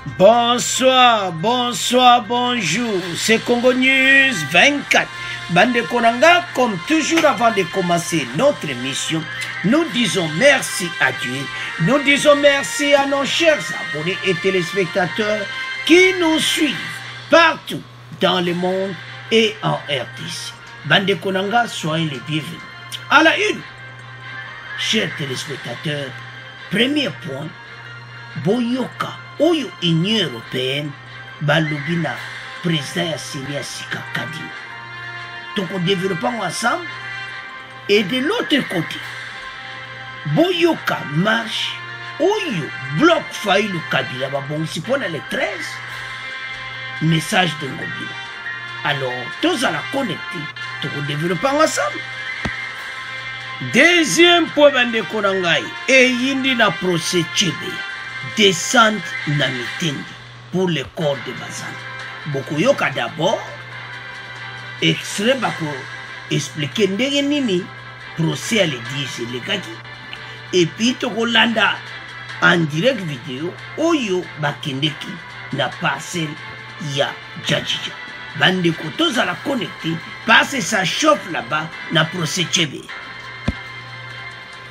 Bonsoir, bonsoir, bonjour. C'est Congo News 24. Bande Konanga, comme toujours avant de commencer notre émission, nous disons merci à Dieu. Nous disons merci à nos chers abonnés et téléspectateurs qui nous suivent partout dans le monde et en RDC. Bande Konanga, soyez les bienvenus. À la une, chers téléspectateurs, premier point, Boyoka. Oyo Union européenne balubina président ya Senia Sika Kadima. Donc on développe ensemble. Et de l'autre côté, Boyoka marche. Oyo bloc Faïlou Kabila. Bon, si on a les 13 messages de Ngobila. Alors, tous à la connecter. Donc on développe ensemble. Deuxième point de Konangai. Et yindi na procès Tchébé. Descente na mitendi pour le corps de Bazan. Beaucoup yoka d'abord extrait bako expliquer ndenge nini procès à l'église le gaki et puis tokolanda en direct vidéo oyo bakendeki na parcelle ya Djadjidja. Bande kotos à la connecter parce que ça chauffe là-bas na procès Tchébé.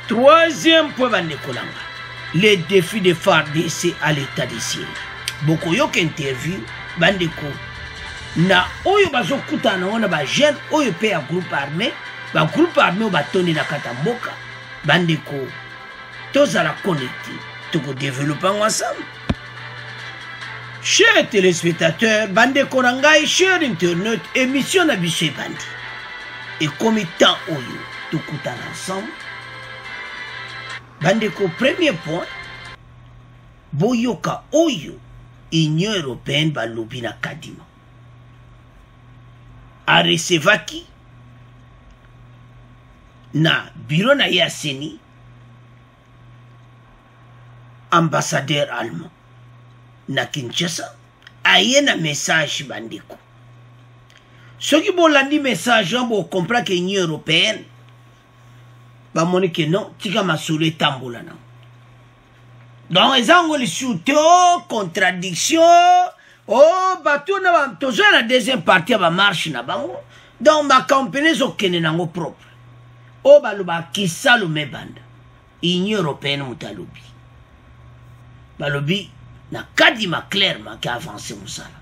Troisième point bande kolanga. Les défis de FARDC à l'état de Syrie. Beaucoup yok interview bandeko na oyo bazo kutana wana ba jeune oyo pe ya groupe armé o batoni na katamboka bandeko tous à la connecter to ko développer ensemble. Chers téléspectateurs, bandeko nangai, chers internautes, émission na biso bandi. Et comme temps oyo to kutana ensemble. Bandeko, premier point, Boyoka Oyo, Union européenne balubina Kadima. A recevaki na bureau na Yaseni, ambassadeur allemand na Kinshasa, aye na message bandeko. Ceux qui bon landi message, on comprend que l'Union européenne ba moni que non tika masule tambola na donc ezango li shooté contradiction batu na ba tozo na deuxième partie ba marche na bango donc ma compagnie zo kene nango propre baloba kisalo mebanda Union européenne mutalubi balobi na Kadima clairement qui avancé musala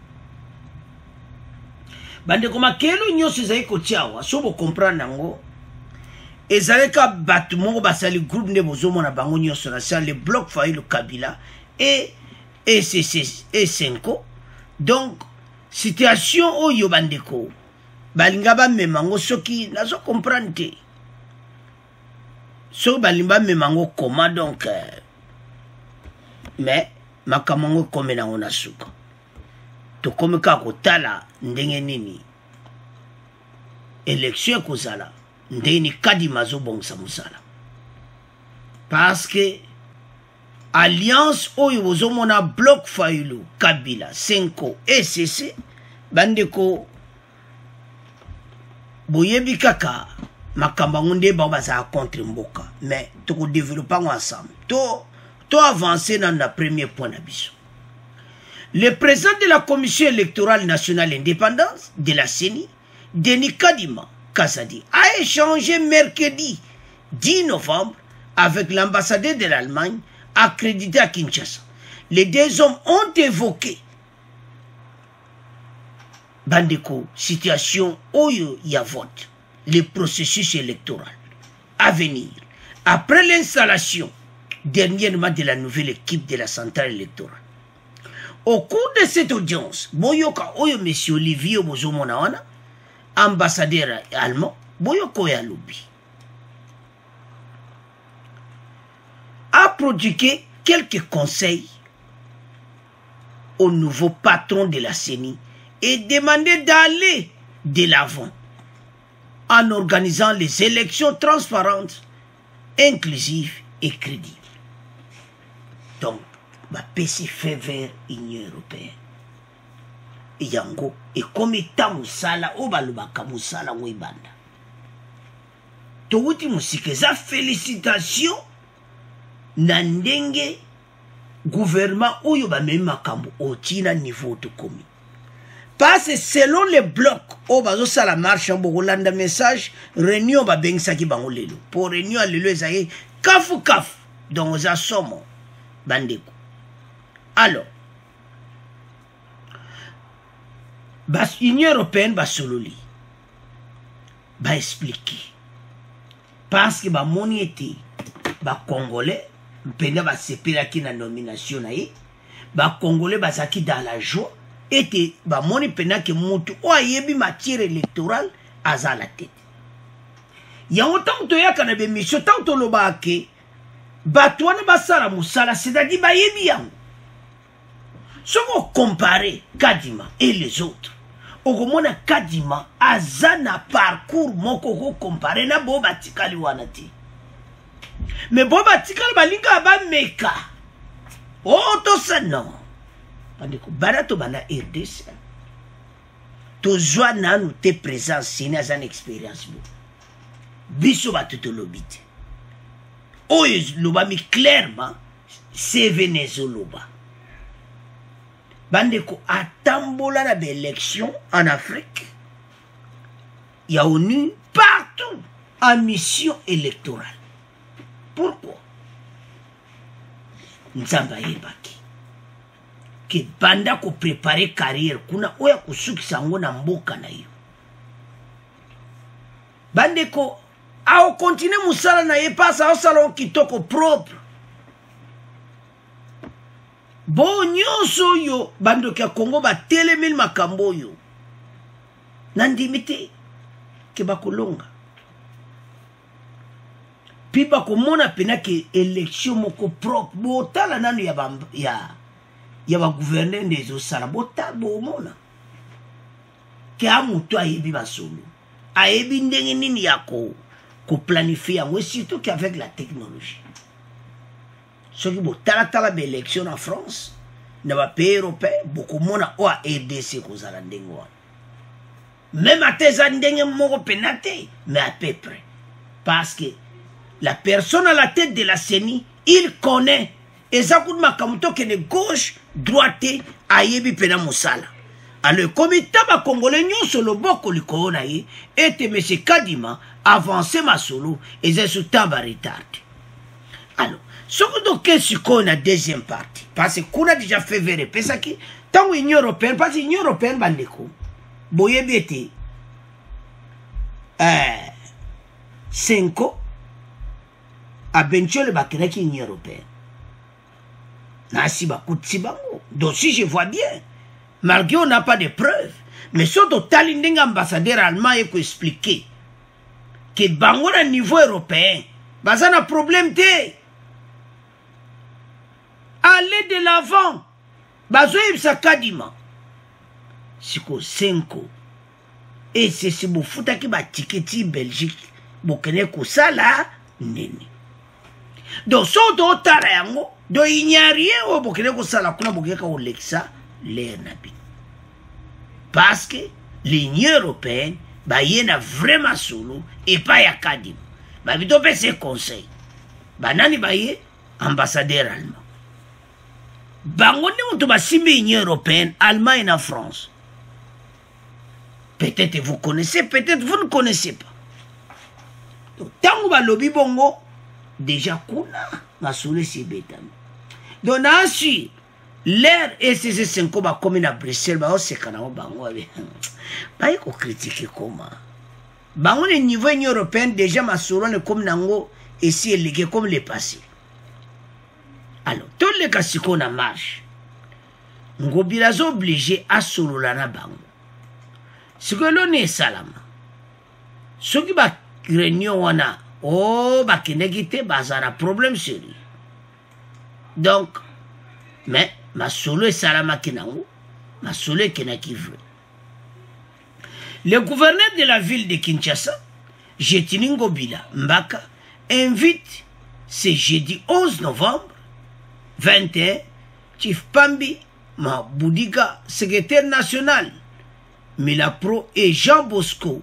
bande koma kelo nyoso zai ko tiawa so bo comprendre nango. Et Zaleka Batoumo basali groupe ne bozomo na bango nyonso na le bloc Faïlou Kabila et Senko. Donc situation oyo bandeko balinga ba memango soki nazo comprendre so balimba memango comment donc mais makamango comme na ona suka to comme ka kotala ndenge nini élection kozala ndeni Kadima zo bongsa musala parce que alliance oyo bozomona bloc Faïlou Kabila Senko ECC bandeko boyebi kaka makamba ngonde ba baza contre mboka mais to ko développer ensemble to avancer dans le premier point na biso. Le président de la commission électorale nationale indépendante de la CENI Denis Kadima Kazadi a échangé mercredi 10 novembre avec l'ambassadeur de l'Allemagne accrédité à Kinshasa. Les deux hommes ont évoqué bandeko situation oyo ya vote, le processus électoral à venir après l'installation dernièrement de la nouvelle équipe de la centrale électorale. Au cours de cette audience, Boyoka oyo monsieur Olivier Bozomona wana ambassadeur allemand, Boyoko Yaloubi, a prodigué quelques conseils au nouveau patron de la CENI et demandé d'aller de l'avant en organisant les élections transparentes, inclusives et crédibles. Donc, ma PC fait vers l'Union européenne. Yango et comme état musala obalubaka musala mwibanda touti musike za félicitations na ndenge gouvernement oyo ba même makambo otina niveau de commune. Parce que selon les blocs o bazo sala marche en bolanda message réunion ba bengsaki bango lelo. Pour réunion lelo ezaye kafu kafu donc za somo bandeko. Alors bas Union européenne ba sololi ba expliquer parce que ba moni était ba congolais mpenda ba sepelaki na nomination na ye ba congolais bazaki dans la joie était ba moni pena ke mutu o ayebi matière électorale aza la tête ya autant to yaka na be mission tant to loba ke bato wana basala musala c'est-à-dire ba yebi yango si on compare Kadima et les autres okomona Kadima aza na parcours moko ko comparer na bo batikali wana te mais bo batikali balinga ba meka oh to ça non bandeko barato bana RDC to joa nanu te présence sina za expérience bo biso batuto lobite oyo loba mi clairement c'est Venezuela bandeko atambola na élection en Afrique il y a ONU partout en mission électorale. Pourquoi? Nzamba yebaki que banda ko préparer carrière kuna oya kusukisa ngo na mboka na yo bandeko a continuer musala na ye pasa au salon kitoko propre bo nyonso yo bando kia Congo ba telemil makambo yo nandimite ke bakolonga pi bakomona pena ke élection moko propre botala nanu ya ba gouverneur des osala botala bomona ke amuto ayebi basolo ayebi ndenge nini ya ko planifier yango surtout qu'avec la technologie. Ce qui est tala élection en France, dans les pays européens, beaucoup de monde a RDC aux Alandengwa. Même à tes Alandengwa pénaté, mais à peu près. Parce que la personne à la tête de la CENI, il connaît. Et ça coûte ma kamuto qui est gauche, droite, ayebi pena moussala. Alors, le comité congolais sur le boko likona et M. Kadima avancé ma solo et c'est sous temps retard. Alors, ce que nous avons deuxième partie, parce qu'on a déjà fait vérifier ça qui, tant l'Union européenne, parce que l'Union européenne, bandeko, boyebete, 5 ans, à Bencho le Bakreki l'Union européenne. Nasi bakutsi bango. Donc si je vois bien, malgré on n'a pas de preuves, mais surtout talinding ambassadeur allemand il faut expliquer que bango à niveau européen, baza na problème te. Aller de l'avant, bazo ibsa Kadima. Siko 5 ans. Et c'est si vous foutez qui ba tiketi Belgique, vous connaissez que ça là, nene. Donc surtout tarayango. Donc il n'y a rien au Burkina Faso la kuna Burkina Faso l'exa l'air nabi. Parce que l'Union européenne bah y a vraiment solo et pas ya Kadim. Bah vite on fait ses conseils. Bah nani bah y ambassadeur allemand. Bah on est on doit simber l'Union européenne, Allemagne et France. Peut-être vous connaissez, peut-être vous ne connaissez pas. Donc tant que bah lobby bongo déjà kuna na soule si betami. Donc ensuite l'air SCC 5 ba comme na Bruxelles ba osekana bango ba yiko critiquer comment bango le niveau Union européenne déjà masolo ne comme nango ici élégué comme les passés. Alors tous les cas si qu'on a marche ngobila zo obligé à solo la na bango ce que l'on est salama ce qui ba réunion wana oh ba kenegite bazara problème sérieux. Donc, mais ma solo est salama kinango, ma solo est kenakivre. Le gouverneur de la ville de Kinshasa, Jetiningo Bila Mbaka, invite ce jeudi 11 novembre 21, Chief Pambi Maboudiga, secrétaire national, Milapro et Jean Bosco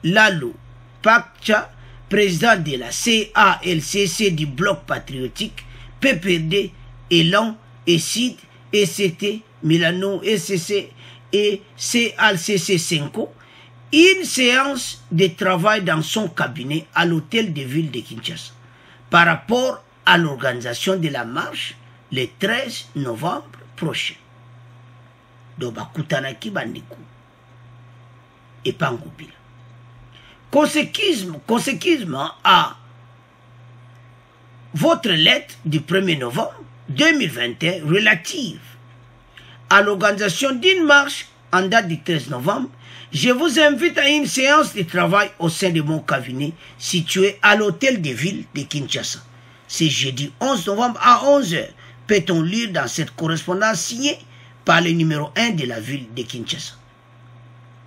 Lalo Pakcha, président de la CALCC du bloc patriotique, PPD, Élan ECID, ECT, Milano, ECC et CALCC 5, une séance de travail dans son cabinet à l'hôtel de ville de Kinshasa par rapport à l'organisation de la marche le 13 novembre prochain. Donc, Bakutanaki Bandiku et Pangobila. Conséquemment à votre lettre du 1er novembre 2021 relative à l'organisation d'une marche en date du 13 novembre, je vous invite à une séance de travail au sein de mon cabinet situé à l'hôtel de ville de Kinshasa. C'est jeudi 11 novembre à 11h. Peut-on lire dans cette correspondance signée par le numéro 1 de la ville de Kinshasa.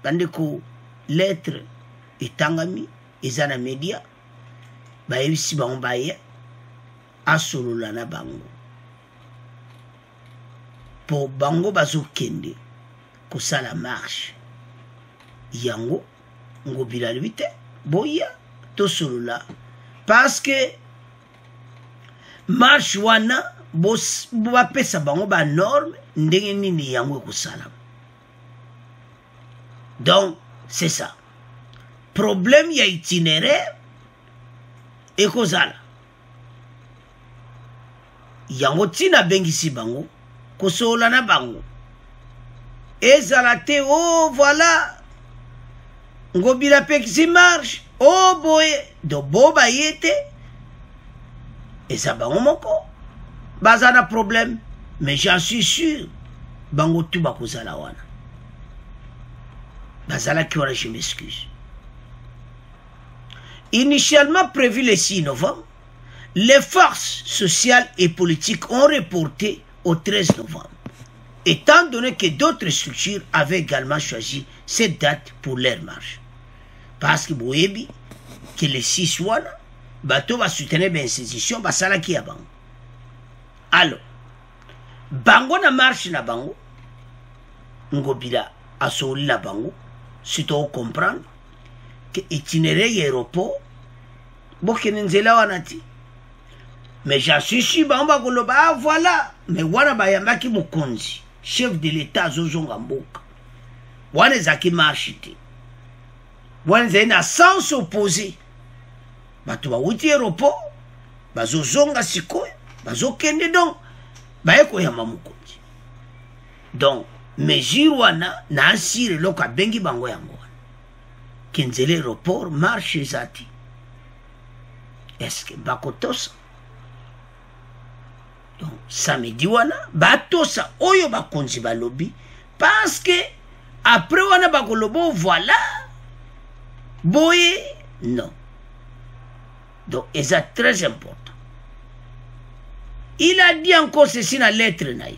Bandeko, lettre etangami, ezana media, bayebisi bango baye, asolola na bango. Po bango bazo kende, kosala marche. Yango, ngobila lebite, boya, to solola. Parce que, marche wana, bapesa bango ba norme, ndenge nini yango kosala. Donc, c'est ça. Problème ya itinéraire, et kozala. Yango tina bengisi bango, kosola na bango. Ezalate, oh voilà, ngobila pekisi marche, oh boye, do boba yete, eza bango moko. Bazana problème, mais j'en suis sûr, bango tout bakozala wana. Bazala qui wana, je m'excuse. Initialement prévu le 6 novembre, les forces sociales et politiques ont reporté au 13 novembre, étant donné que d'autres structures avaient également choisi cette date pour leur marche. Parce que boyebi, que le 6 wana, bato va soutenir ben institution, basala qui a bango. Alors, bango na marche na bango, ngobila asoli na bango, si tu comprendre que itinéraire aéroport, bokene nzela wanati. Mais j'en suis sûr, bango bakoloba, voilà, mais wana bayambaki mokonzi, chef de l'État zozonga mboka. Wana zaki marche te. Wana zaki na sens opposé. Bato ba wuti aéroport, bazozonga sikoyo. Bazokende donc bayeko ya mamukonzi. Donc mesure wana na asire loka bengi bango yango wana. Kenzele aéroport marche zati. Est-ce que bakotosa? Donc samedi wana batosa oyo bakonzi balobi parce que après wana bakolobo voilà boye non. Donc c'est très important. Il a dit encore ceci dans la lettre naï.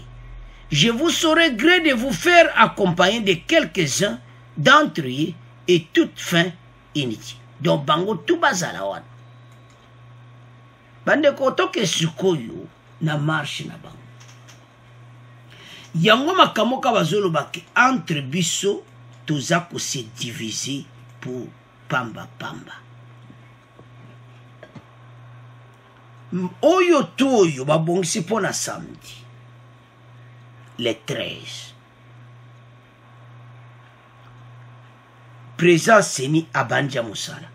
Je vous saurai gré de vous faire accompagner de quelques-uns d'entre eux et toute fin inutile. Donc bango tout bazala wana. Bande koto ke sukoyo na marche na bango. Yango makamoka bazolo baki entre biso toza ko se diviser pour pamba pamba. Oyo toyo babongisi pona samedi le 13 présent seni abanja musala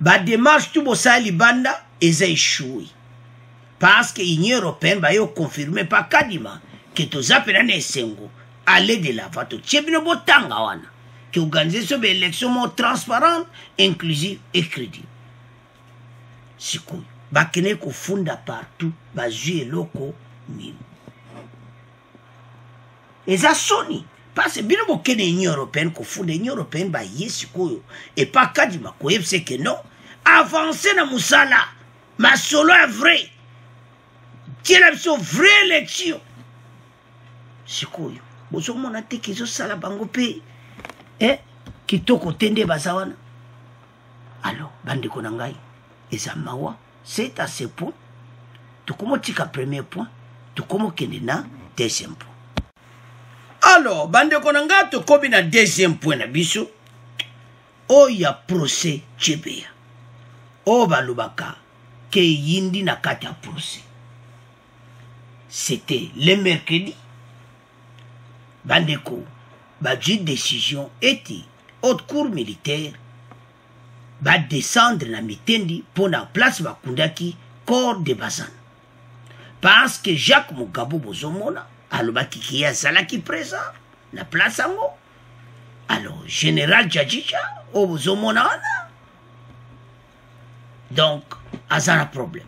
ba démarche tout bosala libanda eza échoué parce que l'Union européenne ba yo confirmer pa kadima que toza pena na esengo aller de l'avant to tshebino botanga wana que organisation be élection mo transparente inclusive et crédible sikoyo bakene kofunda partout bazui eloko nini eza soni parce que bino bokene Union européenne kofunda Union européenne ba yesikoyo et pas kadima koyebse que non avancer na musala masolo est vrai tiela biso vraie élection sikoyo bozomona te kizo sala bango pe kitoko tende bazawana alors bandeko na ngai eza mawa. C'est à ce point, tout comme tika premier point, tout comme kendina deuxième point. Alors, bande konanga to kobi na deuxième point na biso, o ya procès tshebea. O balubaka ke yindi na kati ya procès. c'était le mercredi. Bandeko, une décision était haute cour militaire va descendre na mitendi pour la place bakundaki corps de Bazana. Parce que Jacques Mugabo bozomona alobaki ki azalaki présent na place ango. Alors général Djadjidja o bozomona wana. Donc azana problème.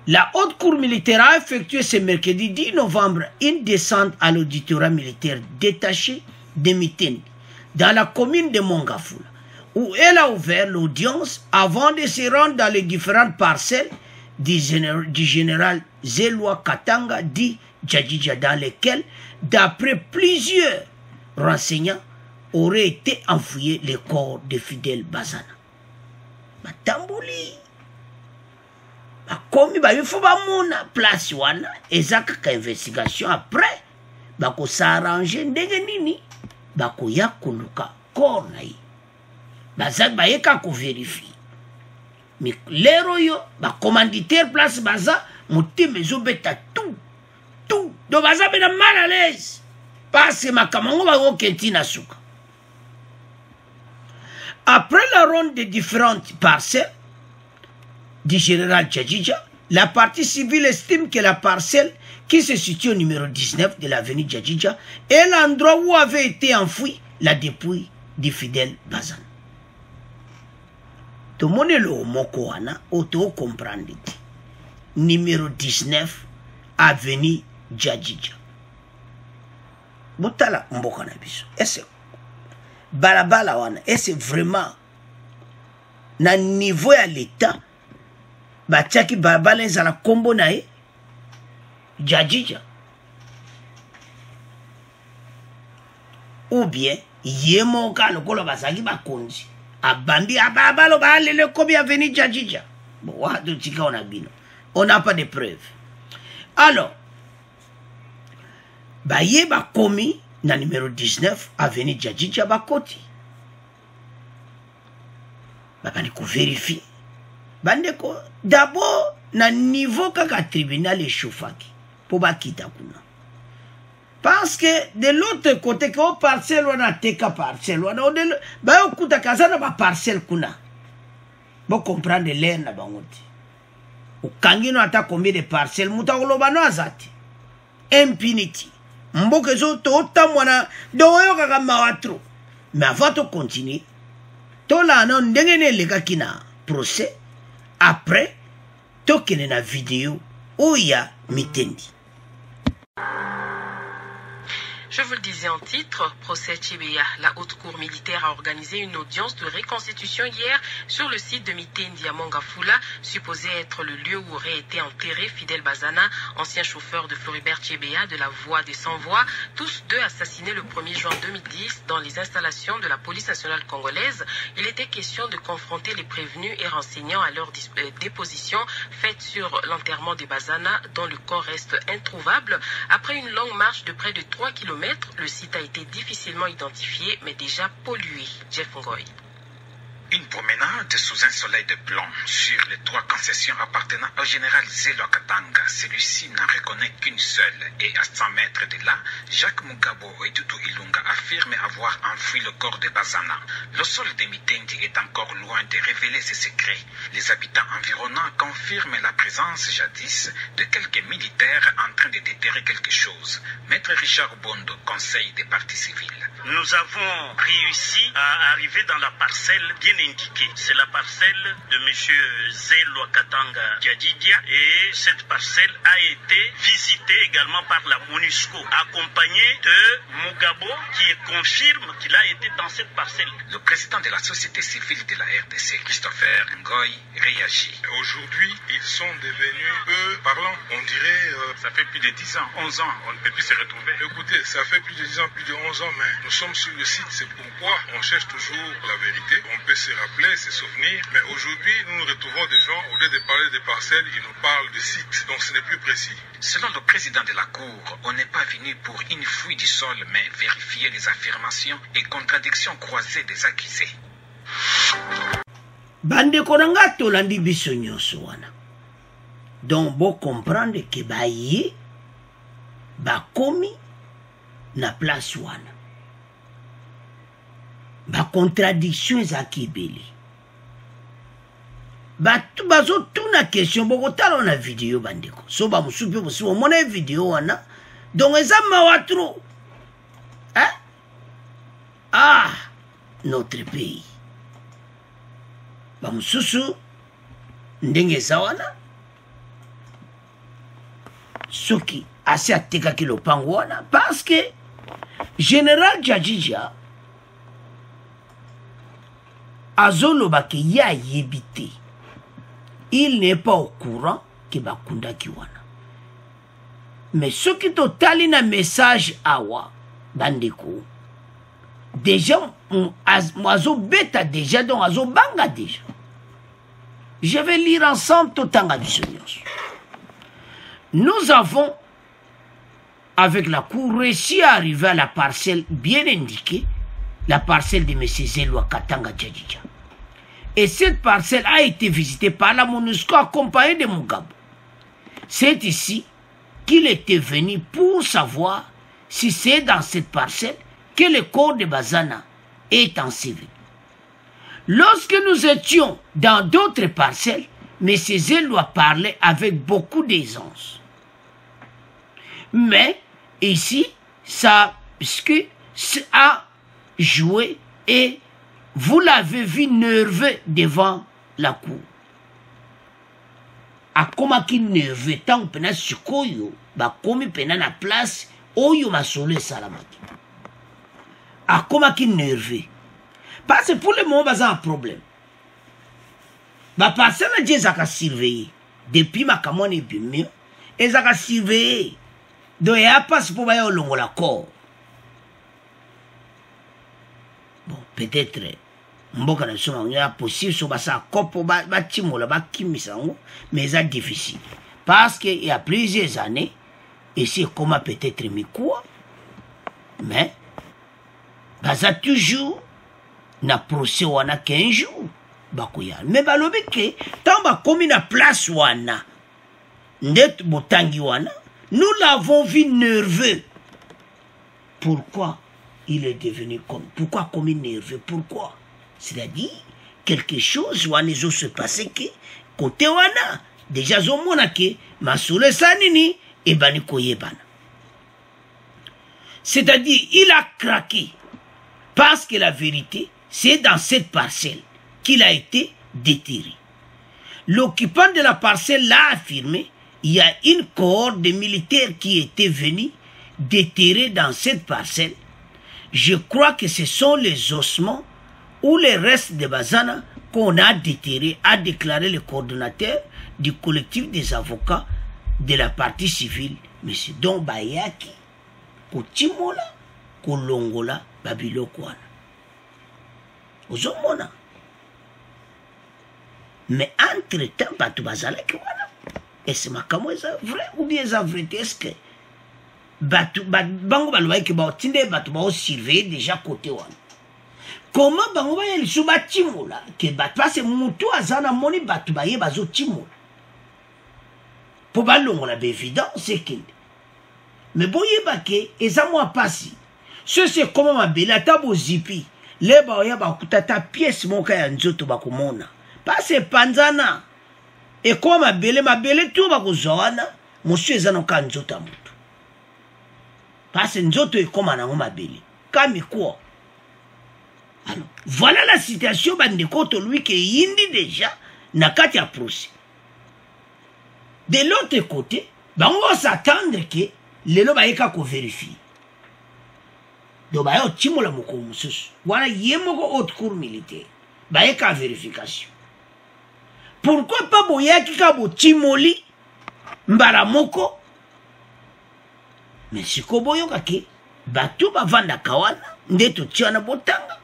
La haute cour militaire a effectué ce mercredi 10 novembre une descente à l'auditorat militaire détaché de Mitendi dans la commune de Mongafula, où elle a ouvert l'audience avant de se rendre dans les différentes parcelles du général Zelwa Katanga dit Djadjidja, dans lesquelles, d'après plusieurs renseignants, auraient été enfouis les corps de Fidel Bazana. Batambouli. Comme il faut que place wana ezaka ka investigation après bako s'arranger ndenge nini bako ya kuluka corps na yi baza bayeka ko vérifier mais lero yo ba commanditaire place baza mutima ezobeta tout donc baza bena mal à l'aise parce que makamango ba okenti na suka. Après la ronde des différentes parcelles du général Djadjidja, la partie civile estime que la parcelle qui se situe au numéro 19 de l'avenue Djadjidja est l'endroit où avait été enfoui la dépouille du fidèle Bazana. Tout le monde le moko wana auto comprendre numéro 19 avenue Djadjidja. Botala mboka na biso. Est-ce balabala wana est-ce vraiment na niveau à l'état batiaki balabala ezala kombo na ye Djadjidja ou bien ye moka lokola bazaki bakonzi abandi ababalo balele kobi avenue Djadjidja. Bon watu tika on a bino, on n'a pas de preuves. Alors baye bakomi na numéro 19 avenue Djadjidja bakoti bakani ko vérifier bandeko d'abord na niveau kaka tribunal eshofaki po bakita kuna parce que de l'autre côté que parcelle wana teka parcelle wana ba okuta kazana ba parcelle kuna bo comprendre l'air na bangoti ukangino ata combien de parcelles mutakoloba no azati impunity mboke zo to tamwana doyo kaka mawatro. Mais avant de continuer to la non ndengene leka kina procès. Après, tokene na vidéo où il y a Mitendi. Je vous le disais en titre, procès Tchibéa. La haute cour militaire a organisé une audience de reconstitution hier sur le site de Mitendi à Mongafula, supposé être le lieu où aurait été enterré Fidel Bazana, ancien chauffeur de Floribert Tchibéa de la Voix des Sans-Voix, tous deux assassinés le 1er juin 2010 dans les installations de la police nationale congolaise. Il était question de confronter les prévenus et renseignants à leur déposition faite sur l'enterrement de Bazana, dont le corps reste introuvable. Après une longue marche de près de 3 km, le site a été difficilement identifié, mais déjà pollué. Jeff Ngoy. Une promenade sous un soleil de plomb sur les 3 concessions appartenant au général Zelwa Katanga. Celui-ci n'en reconnaît qu'une seule. Et à 100 mètres de là, Jacques Mugabo et Tutu Ilunga affirment avoir enfoui le corps de Bazana. Le sol de Mitendi est encore loin de révéler ses secrets. Les habitants environnants confirment la présence jadis de quelques militaires en train de déterrer quelque chose. Maître Richard Bondo, conseil des partis civils. Nous avons réussi à arriver dans la parcelle bien indiquée. C'est la parcelle de M. Zelwa Katanga Djadjidja, et cette parcelle a été visitée également par la MONUSCO, accompagnée de Mugabo qui confirme qu'il a été dans cette parcelle. Le président de la société civile de la RDC, Christopher Ngoy, réagit. Aujourd'hui, ils sont devenus peu parlants. On dirait... ça fait plus de 10 ans, 11 ans, on ne peut plus se retrouver. Écoutez, ça fait plus de 10 ans, plus de 11 ans, mais nous sommes sur le site. C'est pourquoi on cherche toujours la vérité. On peut se rappeler, se souvenir, mais aujourd'hui, nous nous retrouvons des gens, au lieu de parler de parcelles, ils nous parlent de sites, donc ce n'est plus précis. Selon le président de la Cour, on n'est pas venu pour une fouille du sol, mais vérifier les affirmations et contradictions croisées des accusés. Bande konanga tolandi biso nyonso wana. Donc, vous comprendre que baye, bakomi, na place wana. Ba contradiction ezaki ebele. Batu bazo tuna question boko tala na vidéo bandeko. So ba musupe bosi o mona vidéo wana. Donc eza mawa trop. Hein? Ah, notre pays. Ba mususu ndenge za wana. Soki asi ateka ki lopango wana parce que Général Djadjidja azoloba ke ya yebite. Il n'est pas au courant que bakunda kiwana. Mais ce qui totali na message awa bandeko. Déjà azo beta déjà donc azo banga déjà. Je vais lire ensemble tout en additionnant. Nous avons avec la cour réussi à arriver à la parcelle bien indiquée, la parcelle de M. Zelwa Katanga Djadjidja. Et cette parcelle a été visitée par la MONUSCO accompagnée de Mugabe. C'est ici qu'il était venu pour savoir si c'est dans cette parcelle que le corps de Bazana est enseveli. Lorsque nous étions dans d'autres parcelles, M. Zelwa parlait avec beaucoup d'aisance. Mais ici, ça a joué et vous l'avez vu nerveux devant la cour. A comment qu'il nerveux tant pena sikoyo ba komi pena na place oyo masole salamaki. A comment qu'il nerveux. Parce que pour le moment baza un problème. Ba personne a dit zaka surveiller depuis ma kamone bimio et zaka surveiller. Donc il y a pas pour bayo longo la corps. Bon, peut-être mboka na soma il y a possible so basa kopo ba timola ba kimisa ngo mais c'est difficile parce que il y a plusieurs années et c'est comment peut-être mi quoi mais baza toujours na procès wana 15 jours bakoya mais balobi ke tant ba komi na place wana ndet botangi wana nous l'avons vu nerveux. Pourquoi il est devenu comme pourquoi comme nerveux? Pourquoi? C'est-à-dire quelque chose wana zo se passer que côté wana déjà zo mona ke masule sanini et bani koyebana. C'est-à-dire il a craqué parce que la vérité c'est dans cette parcelle qu'il a été déterré. L'occupant de la parcelle l'a affirmé. Il y a une cohorte de militaires qui était venue déterrer dans cette parcelle. Je crois que ce sont les ossements ou les restes de Bazana qu'on a déterrés, a déclaré le coordonnateur du collectif des avocats de la partie civile, M. Don Bayaki, Kotimola, Kolongola, Babilo Kwana. Ozomona. Mais entre-temps, Batu Bazala Kwana. Est-ce que c'est vrai ou bien c'est vrai? Est-ce que bango balwa ki ba tinde batu ba surveiller déjà côté wana? Comment bango ba yeli suba timola ke batu parce mutu azana moni batu ba ye bazo timola. Pour balongo la évident c'est que mais boye ba ke ezamwa pasi. C'est comment ma bela tabo zipi. Le ba ya ba kutata pièce moka ya nzoto ba komona. Parce panzana et comme ma belle tout va kozwana monsieur ezano ka nzoto mutu parce nzoto est comme na ma belle kami quoi. Alors voilà la situation bandeko to lui qui yindi déjà na kati ya procès. De l'autre côté bango s'attendre que lelo ba yeka ko vérifier do ba yo timola moko mususu wana yemoko haute cour militaire ba yeka vérification. Pourquoi pas boyaki kabo timoli mbala moko? Mais siko boyoka ke batu bavanda kawana ndeto tiana botanga.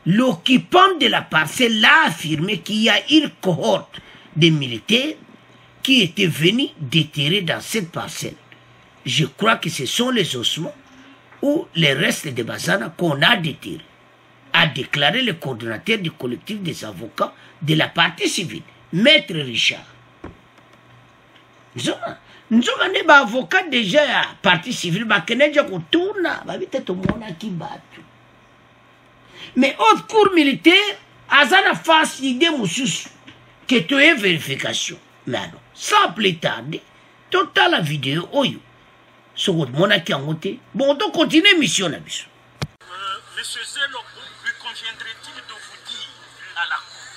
L'occupant de la parcelle a affirmé qu'il y a une cohorte de militaires qui étaient venus déterrer dans cette parcelle. Je crois que ce sont les ossements ou les restes de Bazana qu'on a déterrés, a déclaré le coordonnateur du collectif des avocats de la partie civile, Maître Richard. Nzonga ne ba avocat déjà ya partie civile ba keneja kutuna ba bite to mona kibatu. Mais haute cour militaire azana face idée mususu que tu aies vérification. Mais non, sans plus tarder, total la vidéo oyo. So mona ki angote. Bon, donc continuer mission na biso. Monsieur Zelo, lui conviendrait-il de vous dire à la cour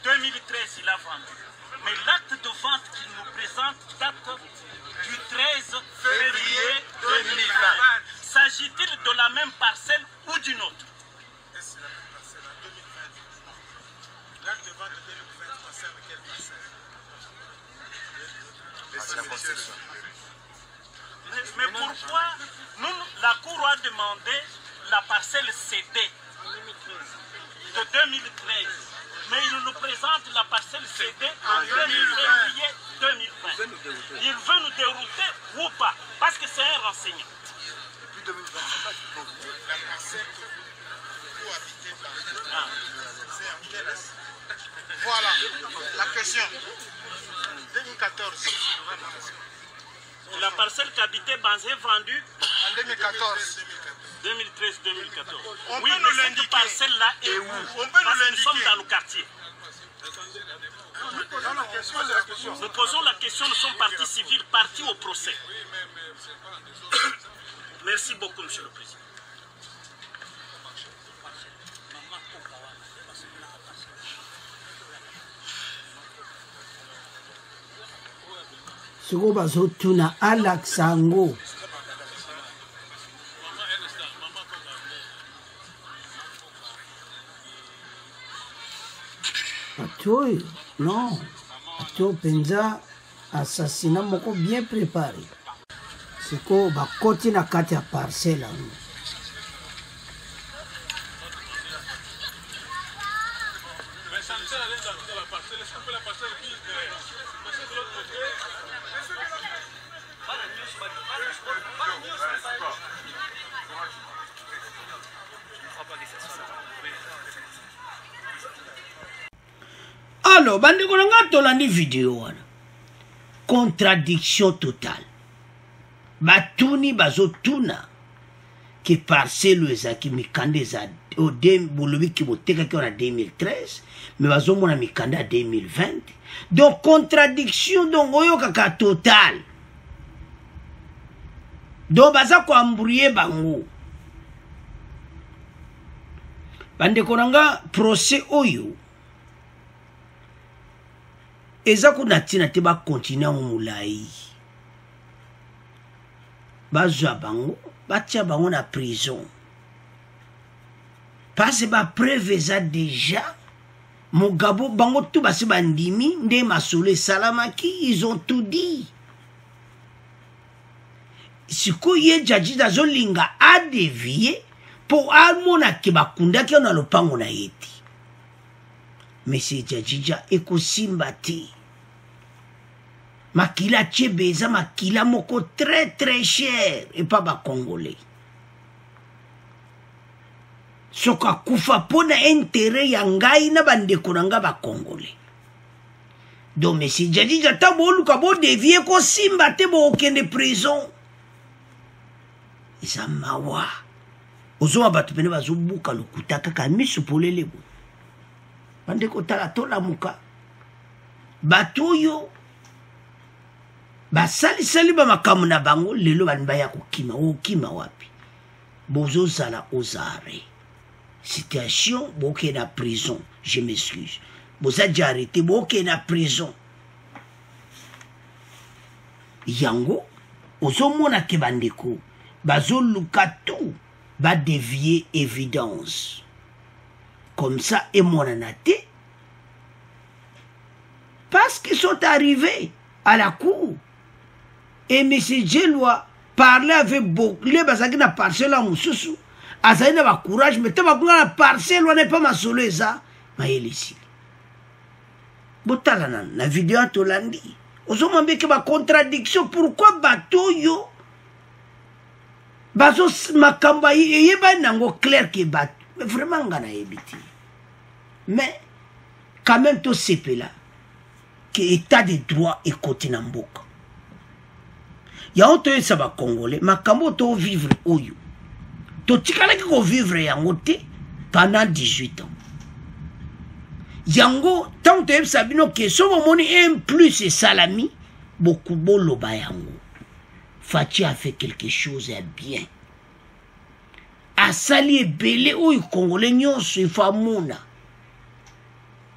2013 il a vendu. Mais l'acte de vente qu'il nous présente date du 13 février 2020. S'agit-il de la même parcelle ou d'une autre? Est-ce la même parcelle en 2020? L'acte de vente de 2020 concerne quelle parcelle? C'est la concession. Mais pourquoi la Cour a demandé la parcelle cédée de 2013? Mais il nous présente la parcelle cédée en février 2020. Il veut nous dérouter ou pas? Parce que c'est un renseignement. Depuis 2020, la parcelle que vous habitez là, c'est en quelle année? Voilà la question. 2014. La parcelle qu'habitait Banzé vendue en 2014. 2013-2014. On oui, peut nous mais l'indiquer. cette parcelle-là est où? On peut Parce nous que nous l'indiquer. sommes dans le quartier. question. Nous posons la question, nous sommes partis civils, partis au procès. Merci beaucoup, Monsieur le Président. Soko bazotuna alaksango. Atoy, non. Atoy penza assassinat moko bien préparé. Soko bakoti na kati ya parcelle. Alors, bandeko nanga tolandi vidéo wana. Contradiction totale. Batuni bazotuna ke parcelle ezaki mikanda eza bolobi ki botekaki wana 2013 mais bazomona mikanda 2020. Donc contradiction donc oyokaka totale. Donc baza koambrouiller bango. Bandeko nanga procès oyo eza kuna tina te ba continuer mulai. Bazwa bango, batia bango na prison. Parce ba preuve eza déjà Mugabo bango tout basi bandimi nde masole salamaki, ils ont tout dit. Siko ye jaji dazo linga a dévié pour almona ke bakunda ki na lopango na yeti. Mais c'est jajija eko simbati. Makila tchebeza makila moko très très cher et pas ba congolais. Soka kufa pona intérêt ya ngai na bandeko nanga ba congolais. Donc mais si jajija tabolu ka bo dévier ko simbate bo okende prison. Isa mawa. Ozoma batu pene bazobuka lokuta kaka misu polele bo. Bandeko tala tola muka. Batu yo basali ba makamu na bango lelo banbaya kokima okima wapi. Bozo zala ozare. Situation boke na prison, je m'excuse. Boza déjà arrêté boke na prison. Yango ozomona ke bandeko bazo luka tout ba dévier évidence. Comme ça et mon anaté parce qu'ils sont arrivés à la cour. Et M. Djeloua parlait avec beaucoup. Les basaki na parcelle à Moussoussou. Azaï na ba courage. Mais t'as la parcelle, on n'est pas ma soleza. Ma ici. Botala na vidéo à Tolandi. Ozo mambe ke ba contradiction. Pourquoi bateau yo? Bazo makamba yeba nango clair ke bat. Mais vraiment ngana ebiti. Mais quand même to sepela que état de droit et côté na mboka ya on to ça va congolais makambo to vivre oyo to tikala ki ko vivre yango te pendant 18 ans yango tant que sabino que so moni un plus et salami beaucoup boloba yango Fachi a fait quelque chose de bien asali ebele oyo congolais nyonso ifamuna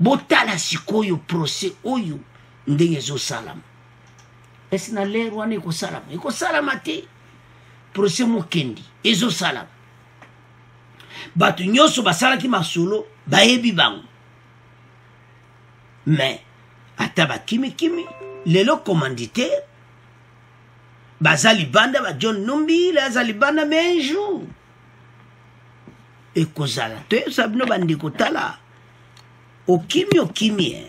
botala sikoyo procès oyo ndenge ezosalama esi na lero wana ekosalama te procès mokendi ezosalama bato nyonso basalaki masolo bayebi bango mais ata bakimikimi lelo commanditaire baza libanda ba John Numbi aza libanda mais un jour ekozala toyebisa bino bandeko tala okimi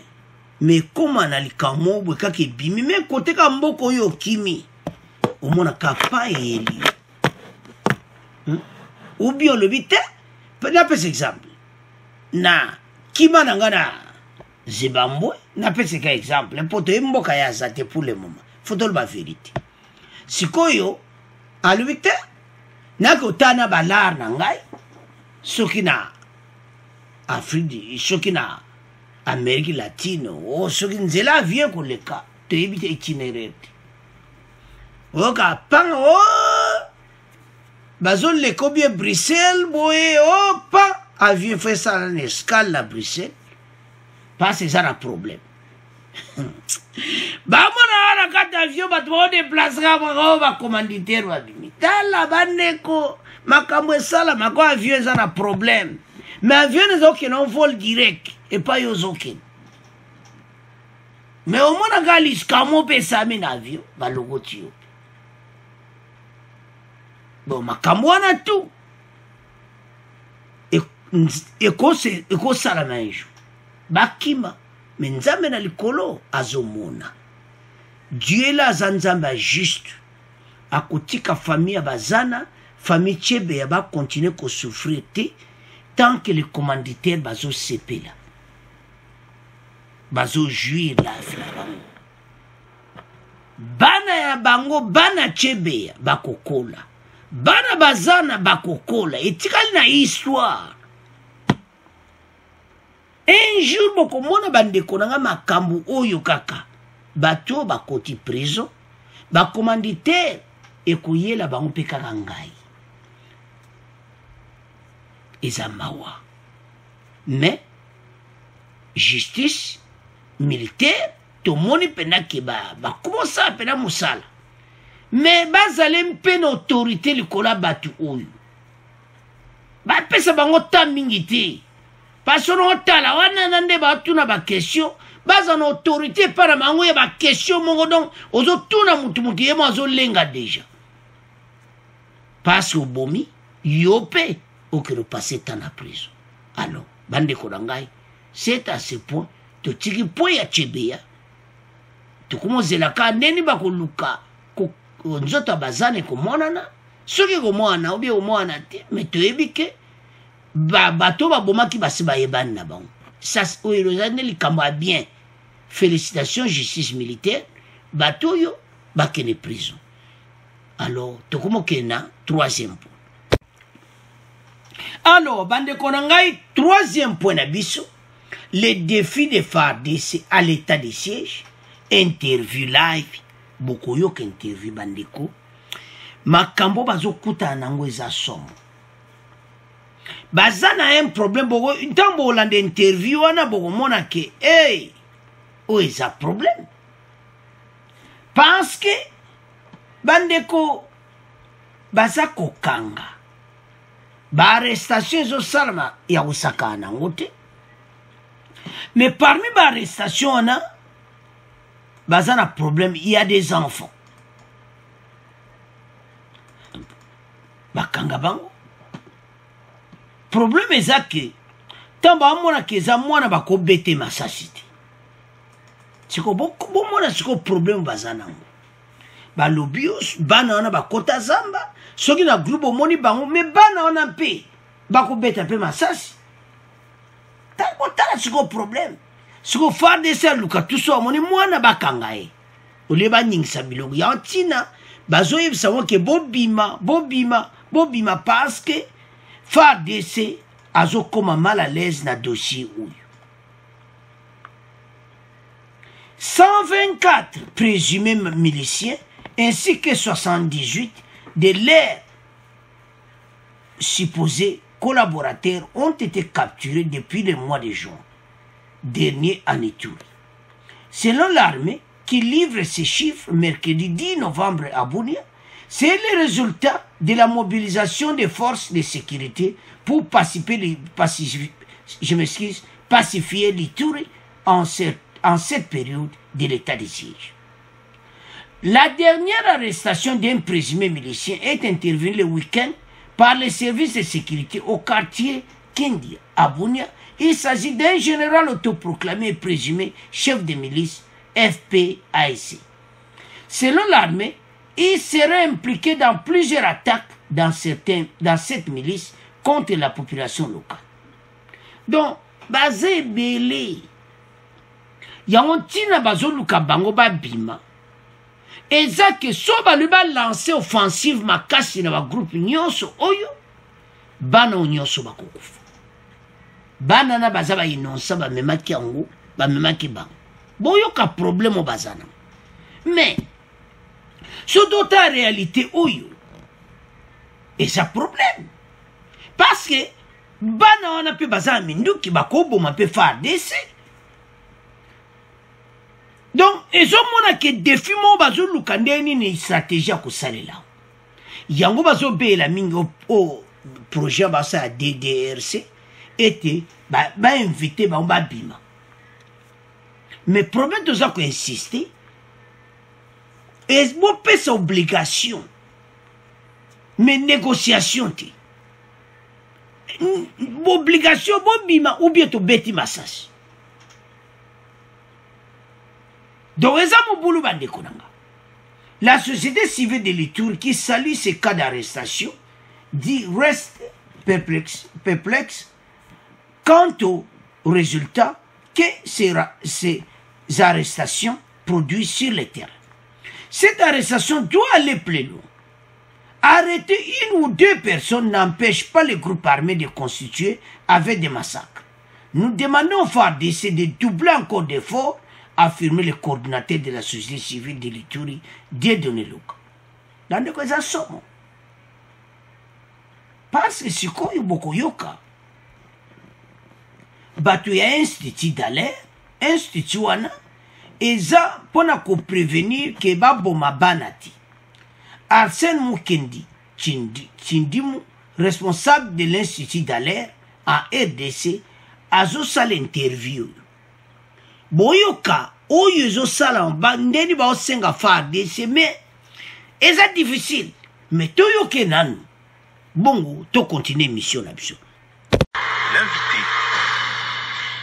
mais koma na likambo bwe kaka ebimi me kote ka mboko oyo okimi omona kapa eyeli ubi olobi te napesa exemple na kima na nga na Zimbabwe napesa ka exemple mpo toyebi mboka ya aza te pour le moment faut toloba vérité sikoyo alobi te nakotana balar na ngai soki na Afrique soki na Amérique latine o soki nzela vient koleka toyebi te itinéraire oka panga o bazoleka obie Bruxelles boye opa avion fait ça en escale à Bruxelles parce que ça a problème bamona wana kati avion bato baodeplasera bango bacommanditaire babimi tala bandeko makambo esalama ko avion eza na problème mais avion ezokende en vol direct epai yo ozokende mais omonaka lisikamo mpe esami na avion balokoti yo bon makambo wana tu ekosalama un jour bakima me nzambe na likolo azomona Dieu la aza nzambe juste akotika famille ya bazana famille chebe ya bakontinue kosouffrir te tant que les commanditaires bazosepela bazojouir life na bango bana ya bango bana chebe ya bakokola bana bazana bakokola etikali na histoire un jour bokomona bandeko nanga makambo oyo kaka bato bakoti prison bacommanditaire ekoyela bango mpe kaka ngai eza mawa mais justice militaire tomoni mpena ke bakomosala mpena mosala mais bazale mpe na autorité likolo ya bato oyo bapesa bango ta mingi te parce que otala wana na nde batuna bakestion baza na autorité epai na bango ya bakestion moko donc ozotuna mutu ye mo azolenga déjà parce que obomi yo mpe okende passe temps na prison alors bandeko na ngai c'est à ce point totiki point ya chebeya tokomozelaka ndeni bakoluka nzoto ya bazana ekomonana soki ekomonana obi ekomonana te mais toyebi ke bato babomaki basi bayebani na bango oyo eza nde likambo ya bien félicitations justice militaire bato oyo bakende prison alors tokomokende na troisième point alors bandeko na ngai troisième point na biso le défi de FARDC à l'état de siège interview live bokoyoka interview bandeko makambo bazokutana nango eza somo baza na un problème boko ntambo olanda interview wana bokomona ke oyo eza problème parce que bandeko baza kokanga baarrestation ezosalama ya kosakana nango te mais parmi baarrestation wana baza na problème il y a des enfants bakanga bango problème eza ke ntango bamonaka eza mwana bakobete masasi te siko bomona siko problème baza nango balobi bana wana bakota zamba soki na groupe omoni bango me bana wana mpe bakobeta mpe masasi tala siko problème siko FARDC aluka tuso amoni mwana bakanga ye ole banyingisa bilongo ya ntina bazoyebisa mo ke bobima parce que FARDC azokoma mal à l'aise na dossier oyo. 124 présumés miliciens ainsi que 78 de leurs supposés collaborateurs ont été capturés depuis le mois de juin dernier en Ituri. Selon l'armée, qui livre ces chiffres mercredi 10 novembre à Bunia, c'est le résultat de la mobilisation des forces de sécurité pour pacifier l'Ituri en cette période de l'état de siège. La dernière arrestation d'un présumé milicien est intervenue le week-end par les services de sécurité au quartier Kendi à Bunia. Il s'agit d'un général autoproclamé et présumé chef de milice FPAC. Selon l'armée, il serait impliqué dans plusieurs attaques dans cette milice contre la population locale. Donc, basé belé, Yaontina bazo luka bango ba bima. Eza que soba lui ba lancé offensive makasi na ba groupe nyonso oyo, bana nyonso bakokufa. Bana na baza ba inonsa ba memaki yango, ba memaki bango. Boyo ka problème au bazana. Mais, ce d'autres réalité oyo, et ça problème. Parce que, bana on a pu bazana mindu ki bakobo ma pe FARDC. Donc, ils ont que défi mo bazo lukandeni ni stratégie à kosalela. Yango bazo be la mingo au projet basa à DDRC était ba invité ba bima. Mais problème de ça qu'on insister, et bon paie sa obligation, mais négociation ti. Obligation bon bima ou bien to beti massage. Donc, la société civile de l'Ituri qui salue ces cas d'arrestation dit reste perplexe quant au résultat que ces arrestations produisent sur le terrain. Cette arrestation doit aller plus loin. Arrêter une ou deux personnes n'empêche pas le groupe armé de constituer avec des massacres. Nous demandons aux FARDC de doubler encore d'efforts, affirmé le coordinateur de la société civile de l'Ituri, Dieudonné Luka. Dans de quoi ça somme. Parce que si quoi il y a beaucoup yoka, il y a un institut d'alerte, institut wana, et ça pour prévenir que baboma banati. Arsène Mukendi Chindimu, responsable de l'institut d'alerte en RDC, a fait l'interview. Boyoka, oyo zo sala ba ndeni ba osenga FARDC, mais c'est difficile. Mais toyoke nanu. Bongo, to continue mission l'absolu. L'invité.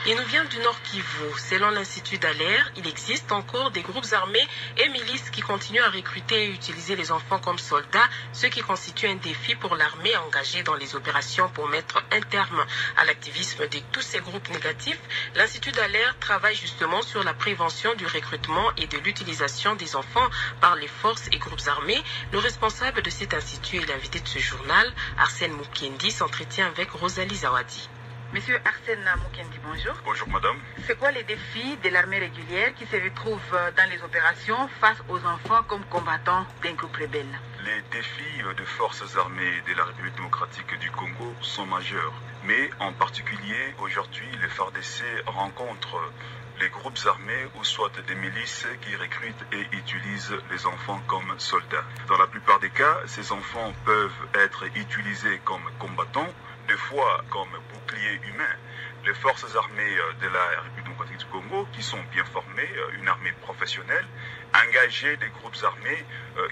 Il nous vient du Nord Kivu. Selon l'Institut d'Alert, il existe encore des groupes armés et milices qui continuent à recruter et utiliser les enfants comme soldats, ce qui constitue un défi pour l'armée engagée dans les opérations pour mettre un terme à l'activisme de tous ces groupes négatifs. L'Institut d'Alert travaille justement sur la prévention du recrutement et de l'utilisation des enfants par les forces et groupes armés. Le responsable de cet institut et l'invité de ce journal, Arsène Mukendi, s'entretient avec Rosalie Zawadi. Monsieur Arsène Mukendi, bonjour. Bonjour madame. C'est quoi les défis de l'armée régulière qui se retrouve dans les opérations face aux enfants comme combattants d'un groupe rebelle? Les défis des forces armées de la République démocratique du Congo sont majeurs. Mais en particulier, aujourd'hui, les FARDC rencontrent les groupes armés ou soit des milices qui recrutent et utilisent les enfants comme soldats. Dans la plupart des cas, ces enfants peuvent être utilisés comme combattants, des fois comme boucliers humains. Les forces armées de la République démocratique du Congo, qui sont bien formées, une armée professionnelle, engagées des groupes armés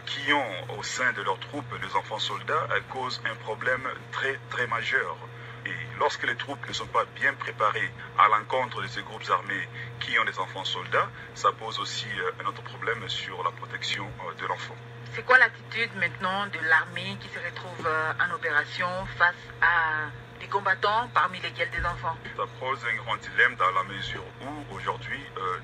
qui ont au sein de leurs troupes des enfants soldats, causent un problème très majeur. Et lorsque les troupes ne sont pas bien préparées à l'encontre de ces groupes armés qui ont des enfants soldats, ça pose aussi un autre problème sur la protection de l'enfant. C'est quoi l'attitude maintenant de l'armée qui se retrouve en opération face à des combattants, parmi lesquels des enfants. Ça pose un grand dilemme dans la mesure où aujourd'hui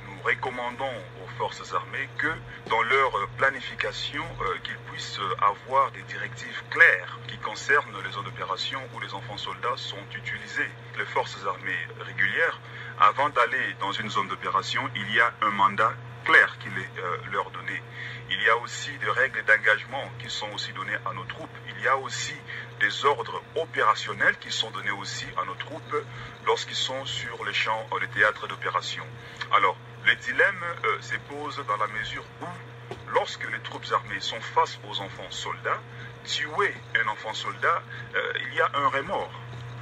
nous recommandons aux forces armées que dans leur planification, qu'ils puissent avoir des directives claires qui concernent les zones d'opération où les enfants soldats sont utilisés. Les forces armées régulières, avant d'aller dans une zone d'opération, il y a un mandat clair qui est leur donné. Il y a aussi des règles d'engagement qui sont aussi données à nos troupes. Il y a aussi des ordres opérationnels qui sont donnés aussi à nos troupes lorsqu'ils sont sur les champs, les théâtres d'opération. Alors, le dilemme se pose dans la mesure où, lorsque les troupes armées sont face aux enfants soldats, tuer un enfant soldat, il y a un remords.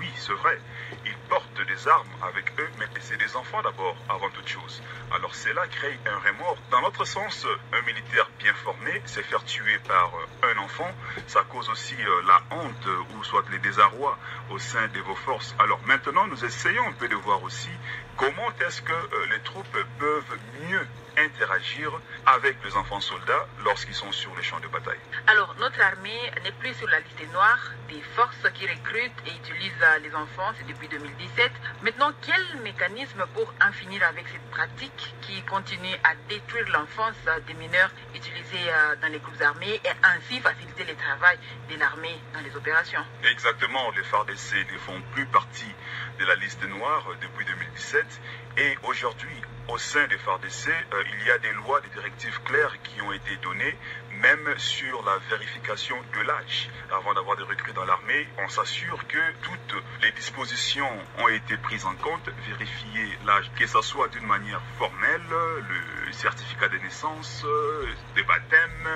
Oui, c'est vrai. Ils portent des armes avec eux, mais c'est des enfants d'abord, avant toute chose. Alors cela crée un remords. Dans l'autre sens, un militaire bien formé, se faire tuer par un enfant, ça cause aussi la honte ou soit les désarrois au sein de vos forces. Alors maintenant, nous essayons un peu de voir aussi comment est-ce que les troupes peuvent mieux interagir avec les enfants soldats lorsqu'ils sont sur les champs de bataille. Alors, notre armée n'est plus sur la liste noire des forces qui recrutent et utilisent les enfants, c'est depuis 2017. Maintenant, quel mécanisme pour en finir avec cette pratique qui continue à détruire l'enfance des mineurs utilisés dans les groupes armés et ainsi faciliter le travail de l'armée dans les opérations? Exactement, les FARDC ne font plus partie de la liste noire depuis 2017 et aujourd'hui, au sein des FARDC, il y a des lois, des directives claires qui ont été données, même sur la vérification de l'âge. Avant d'avoir des recrues dans l'armée, on s'assure que toutes les dispositions ont été prises en compte, vérifier l'âge, que ce soit d'une manière formelle, le certificat de naissance, des baptêmes,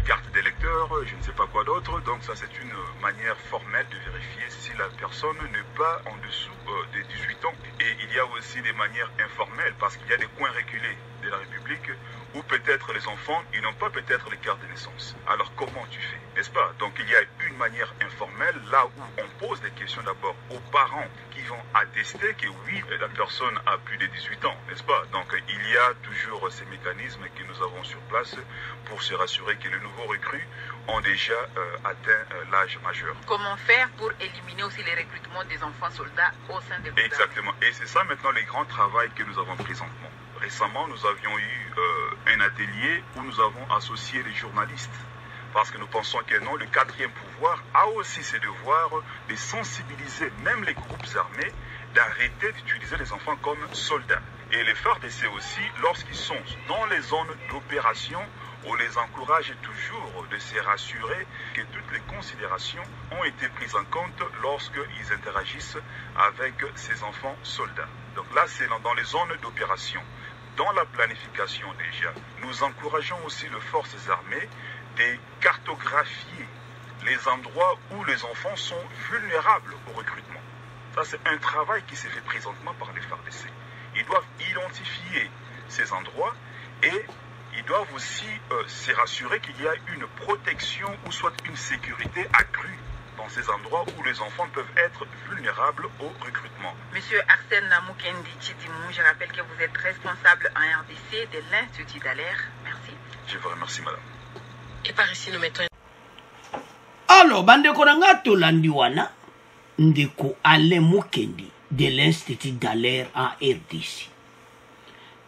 carte d'électeur, je ne sais pas quoi d'autre. Donc ça, c'est une manière formelle de vérifier si la personne n'est pas en dessous des 18 ans. Et il y a aussi des manières informelles, parce qu'il y a des coins reculés de la République où peut-être les enfants, ils n'ont pas peut-être les cartes de naissance. Alors comment tu fais, n'est-ce pas? Donc il y a une manière informelle, là où on pose des questions d'abord aux parents qui vont attester que oui, la personne a plus de 18 ans, n'est-ce pas? Donc il y a toujours ces mécanismes que nous avons sur place pour se rassurer que les nouveaux recrues ont déjà atteint l'âge majeur. Comment faire pour éliminer aussi les recrutements des enfants soldats au sein des groupes? Exactement, et c'est ça maintenant le grand travail que nous avons présentement. Récemment, nous avions eu un atelier où nous avons associé les journalistes. Parce que nous pensons que non, le quatrième pouvoir a aussi ses devoirs de sensibiliser même les groupes armés d'arrêter d'utiliser les enfants comme soldats. Et les FARDC aussi, lorsqu'ils sont dans les zones d'opération, on les encourage toujours de se rassurer que toutes les considérations ont été prises en compte lorsqu'ils interagissent avec ces enfants soldats. Donc là, c'est dans les zones d'opération. Dans la planification déjà, nous encourageons aussi les forces armées de cartographier les endroits où les enfants sont vulnérables au recrutement. Ça, c'est un travail qui s'est fait présentement par les FARDC. Ils doivent identifier ces endroits et ils doivent aussi se rassurer qu'il y a une protection ou soit une sécurité accrue dans ces endroits où les enfants peuvent être vulnérables au recrutement. Monsieur Arsène Mukendi Chidimou, je rappelle que vous êtes responsable en RDC de l'Institut Dallaire. Merci. Je vous remercie, madame. Et par ici, nous mettons... Alors, bandeko nanga tolandi wana ndeko Alain Mukendi de l'Institut Dallaire en RDC.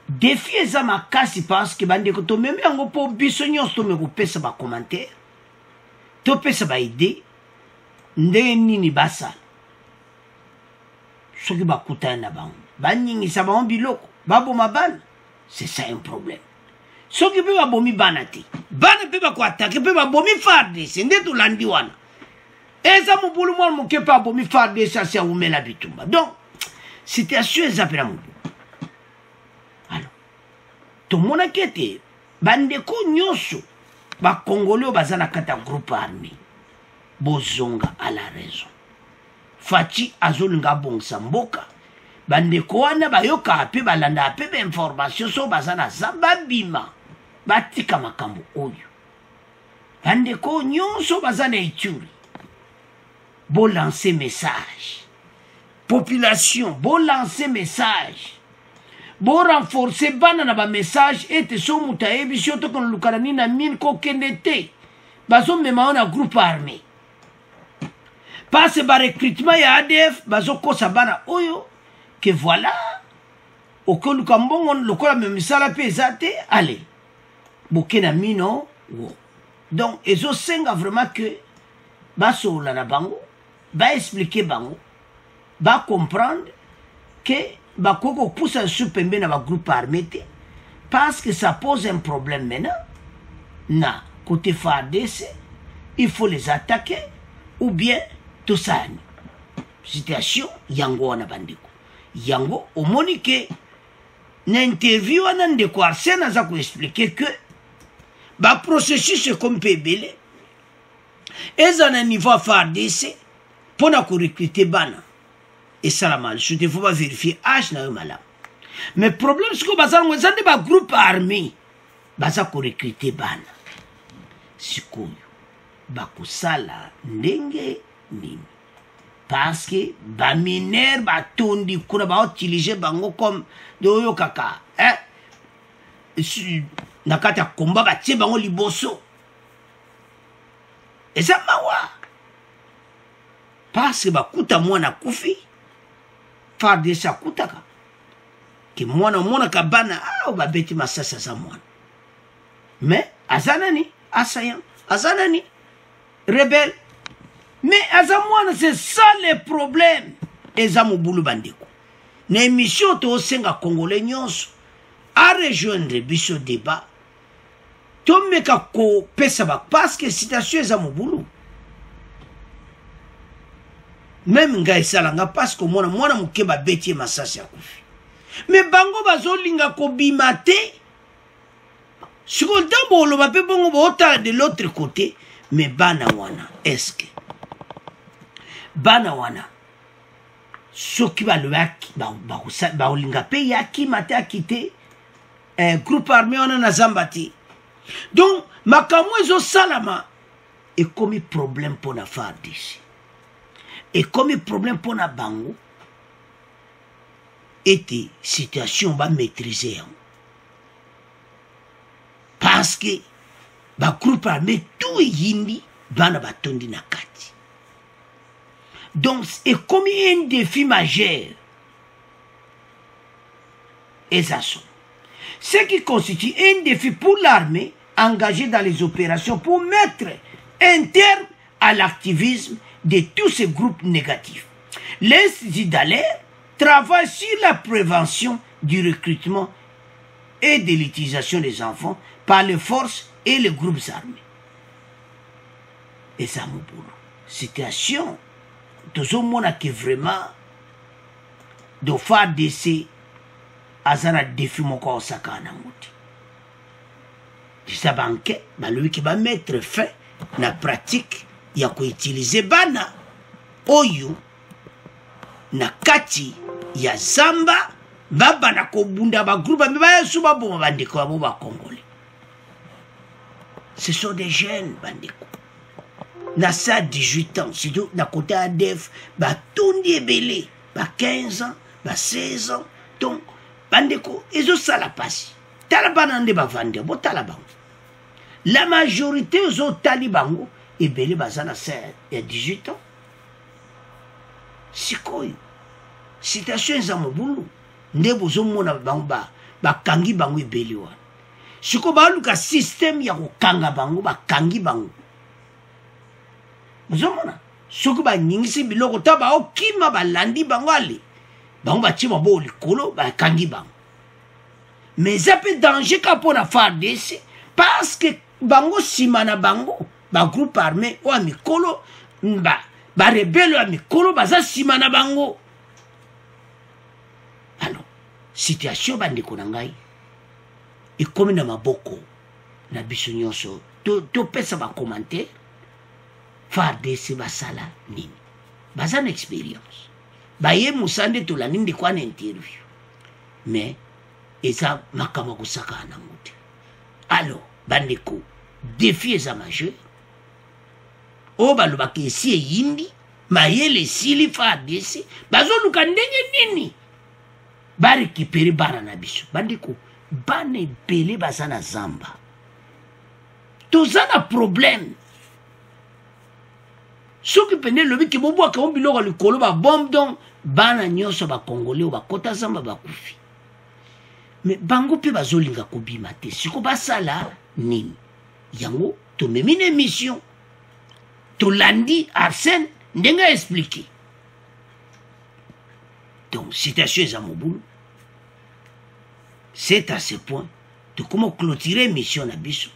Défi eza makasi parce que bandeko to meme yango po biso nyonso to me kopesa ba commentaire. To pesa ba idée ndenge nini basala. Soki bakutana na bango. Banyingisa bango biloko, baboma bana. C'est ça un problème. Soki pe babomi bana te. Bana pe bako attaquer pe babomi FARDC nde to landi wana. Eza mobulu mwa moke pe babomi FARDC asa umela bitumba. Donc situation eza pe na mobulu. Alors tomona kete bandeko nyonso ba Congolais bazana kata groupe armé. Bozonga à la raison. Fachi azolinga bongsa mboka. Bandeko wana bayoka ape balanda ape ba information so bazana zamba bima. Batika makambo oyo. Bandeko nyonso bazana ituri. Bo lancer message. Population, bo lancer message. Bo renforcer bana na ba message ete so mutaebi shoto kon lukarani na min ko kendete. Bazo mema na groupe armé. parce que ba recrutement ya ADF bazokosa bana oyo que voilà okoluka mbongo lokola memisala pe ezate allez bokena mino wo donc ezosenga vraiment que basola na bango ba expliquer bango ba comprendre que bakoko poussa sur pembe na ba groupe armé parce que ça pose un problème maintenant na côté FARDC il faut les attaquer ou bien tout ça situation yango wana bandeko yango omoni ke na interview wana ndeko Arsène aza ko expliquer que ba processus comme pebele ezana niveau FARDC pona ko recruter bana et ça la mal je faut pas vérifier âge na malam mais problème c'est que bazango ezande ba groupe armé baza ko recruter bana sikoyo bakosala ndenge nini parce que ba mineur ba tondi kuna ba utiliser bango comme doyo kaka nakata komba ba tie bango liboso eza mawa parce que bakuta mwana kufi FARDC akutaka ke mwana kabana ba beti masasa za mwana mais azanani assaillant azanani rebelle mais azamwana c'est ça le problème ezamubulu bandeko na émission to senga congolais nyonso a rejoindre biso débat to meka ko pesa ba parce que citation ezamubulu même ngai salanga parce que mwana mukeba beti masasi akufi mais bango bazolinga ko bimate siko ndambo oloba pe bongo bota de l'autre côté mais bana wana est-ce que bana wana soki balobaki baolinga pe yaki mate akite groupe armé wana na zamba te donc makambo ezosalama ekomi problème mpona FARDC ekomi problème mpona bango ete situation bamaîtrise yango parce que bagroupe armé tout eyindi bana batondi na kati donc ekomi un défi majeur ezaso ce qui constitue un défi pour l'armée engagée dans les opérations pour mettre un terme à l'activisme de tous ces groupes négatifs. L'Institut d'Alert travaille sur la prévention du recrutement et de l'utilisation des enfants par les forces et les groupes armés. Et ça me boule. Situation, tout ce monde qui vraiment de faire d'essai à un défi mon corps sakana mouti. Ça banque, lui qui va mettre fin à la pratique, il y a qu'à utiliser bana oyo na kati ya zamba baba na kobunda ba groupe ba suba bo bandiko abo ba congolais. Ce sont des jeunes bandiko. Na ça 18 ans, surtout na côté ADF, ba tondi ebele, ba 15 ans, ba 16 ans. Donc bandiko ezo sala pasi. Tala banande ba vande bo tala bango. La majorité aux talibango ebele bazana ya 18 ans. Sikoyo. Citation za mobulu nde bozomona bango bakangi bango ebele wana. Siko baluka système ya kokanga bango bakangi bango. Bozomona soko banyingisi biloko ta ba okima balandi bango ale. Bango batima bo likolo bakangi bango. Mais ça peut danger ka pona FARDC parce que bango simana bango ba groupe armé o amikolo ba rebelle amikolo baza simana bango. Alors situation bandeko na ngai ekomi na maboko na biso nyonso to pesa ba commentaire FARDC basala nini baza na expérience baye musande to la nindi kwa na interview mais eza makama kusaka na ngote. Alors bandeko défi eza majeur o balobaki esi eyindi mayele esili FARDC bazoluka ndenge nini barekipere bana na biso bandeko bana ebele baza na zamba toza na problème soki pene lobi ke bobwaka mo biloko likolo babombe donc bana nyonso bakongole oyo bakota zamba bakufi. Mais bango mpe bazolinga kobima te siko basala nini yango tomemi na émission tolandi Arsène ndenge expliqué. Donc citation eza mobulu. C'est à ce point de comment clôturer émission na biso.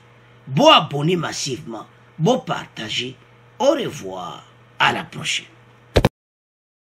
Bon abonner massivement, bon partager. Au revoir, à la prochaine.